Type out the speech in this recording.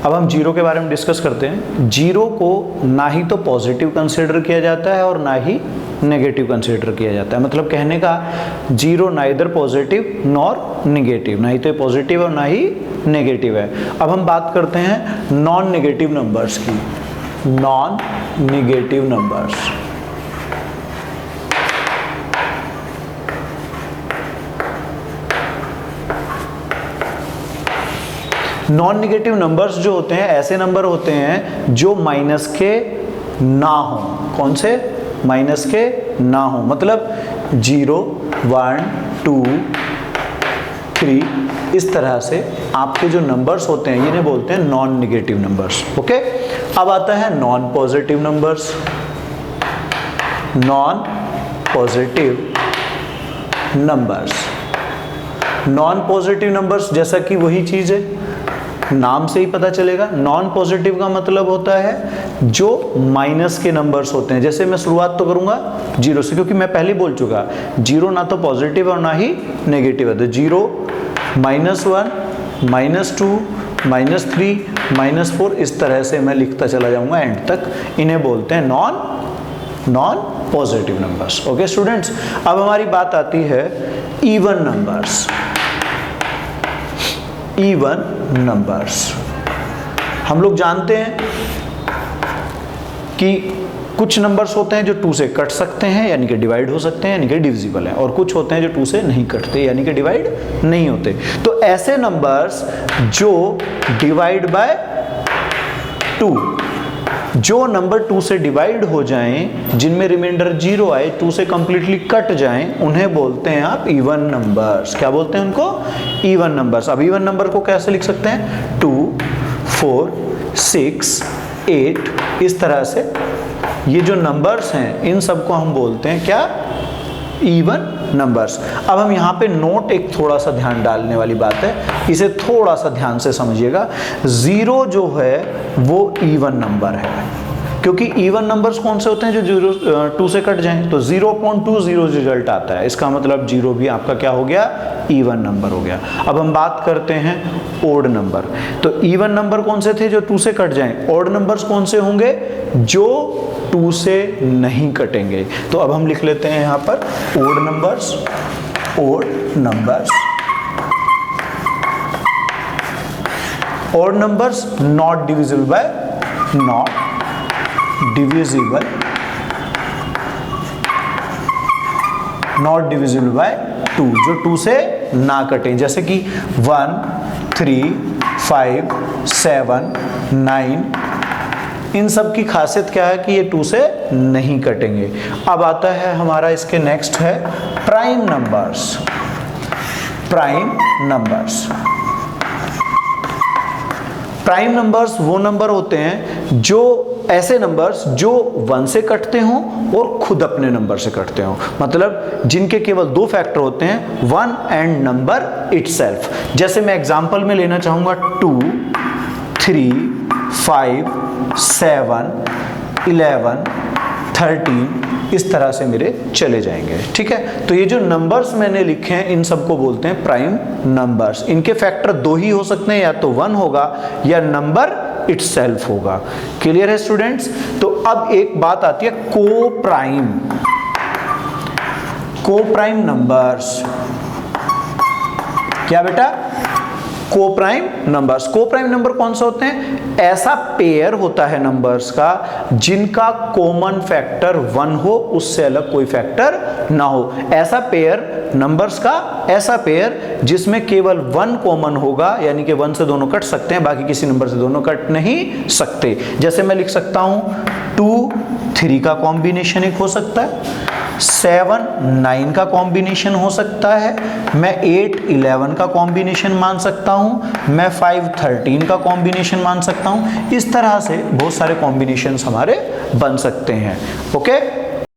अब हम जीरो के बारे में डिस्कस करते हैं। जीरो को ना ही तो पॉजिटिव कंसिडर किया जाता है और ना ही नेगेटिव कंसिडर किया जाता है। मतलब कहने का zero neither positive nor negative, ना ही तो पॉजिटिव और ना ही नेगेटिव है। अब हम बात करते हैं नॉन नेगेटिव नंबर्स की। Non negative numbers, non negative numbers जो होते हैं ऐसे नंबर होते हैं जो माइनस के ना हो। कौन से? माइनस के ना हो। मतलब 0, 1, 2, 3 इस तरह से आपके जो नंबर्स होते हैं इन्हें बोलते हैं नॉन नेगेटिव नंबर्स। ओके, अब आता है non positive numbers. Non positive numbers, non positive numbers जैसा कि वही चीज है, नाम से ही पता चलेगा। नॉन पॉजिटिव का मतलब होता है जो माइनस के नंबर्स होते हैं। जैसे मैं शुरुआत तो करूंगा 0 से, क्योंकि मैं पहले बोल चुका 0 ना तो पॉजिटिव और ना ही नेगेटिव है। तो 0, -1, -2, -3, -4 इस तरह से मैं लिखता चला जाऊंगा एंड तक। इन्हें बोलते हैं non positive numbers. Okay students, अब हमारी बात आती है इवन नंबर्स। इवन नंबर्स हम लोग जानते हैं कि कुछ नंबर्स होते हैं जो 2 से कट सकते हैं यानी कि डिवाइड हो सकते हैं यानी कि डिविजिबल हैं, और कुछ होते हैं जो 2 से नहीं कटते यानी कि डिवाइड नहीं होते। तो ऐसे नंबर्स जो डिवाइड बाय 2, जो नंबर 2 से डिवाइड हो जाएं, जिनमें रिमाइंडर 0 आए, 2 से कंप्लीटली कट जाएं, उन्हें बोलते हैं आप इवन नंबर्स। क्या बोलते हैं उनको? Even numbers. अब इवन नंबर को कैसे लिख सकते हैं? 2, 4, 6, 8 इस तरह से ये जो नंबर्स हैं इन सबको हम बोलते हैं क्या? Even numbers. अब हम यहाँ पे नोट एक थोड़ा सा ध्यान डालने वाली बात है, इसे थोड़ा सा ध्यान से समझिएगा। 0 जो है वो इवन नंबर है, क्योंकि इवन नंबर्स कौन से होते हैं? जो 2 से कट जाएं, तो 0.2 0 रिजल्ट आता है। इसका मतलब 0 भी आपका क्या हो गया? इवन नंबर हो गया। अब हम बात करते हैं ओड नंबर। तो इवन नंबर कौन से थे? जो 2 से कट जाएं। ओड नंबर्स कौन से होंगे? जो 2 से नहीं कटेंगे। तो अब हम लिख लेते हैं यहाँ पर odd numbers. Odd numbers, odd numbers not divisible by, not divisible, not divisible by 2, जो 2 से ना कटें। जैसे कि 1, 3, 5, 7, 9 इन सब की खासियत क्या है कि ये 2 से नहीं कटेंगे। अब आता है हमारा इसके नेक्स्ट है prime numbers. Prime numbers, prime numbers वो नंबर होते हैं जो ऐसे नंबर्स जो 1 से कटते हों और खुद अपने नंबर से कटते हों। मतलब जिनके केवल 2 फैक्टर होते हैं, 1 एंड नंबर इटसेल्फ। जैसे मैं एग्जांपल में लेना चाहूंगा 2, 3, 5, 7, 11, 13 इस तरह से मेरे चले जाएंगे। ठीक है, तो ये जो नंबर्स मैंने लिखे हैं इन सबको बोलते हैं प्राइम नंबर्स। इनके फैक्टर 2 ही हो सकते हैं, या तो 1 होगा या नंबर इटसेल्फ होगा। क्लियर है स्टूडेंट्स? तो अब एक बात आती है को प्राइम। को प्राइम नंबर्स क्या बेटा? को प्राइम नंबर्स। को प्राइम नंबर कौन से होते हैं? ऐसा पेयर होता है नंबर्स का जिनका कॉमन फैक्टर 1 हो, उससे अलग कोई फैक्टर ना हो। ऐसा पेयर नंबर्स का, ऐसा पेयर जिसमें केवल 1 कॉमन होगा, यानी कि 1 से दोनों कट सकते हैं, बाकी किसी नंबर से दोनों कट नहीं सकते। जैसे मैं लिख सकता हूं 2, 3 का कॉम्बिनेशन एक हो सकता है, 7, 9 का कॉम्बिनेशन हो सकता है, मैं 8, 11 का कॉम्बिनेशन मान सकता हूं, मैं 5, 13 का कॉम्बिनेशन मान सकता हूं। इस तरह से बहुत सारे कॉम्बिनेशंस हमारे बन सकते हैं। ओके,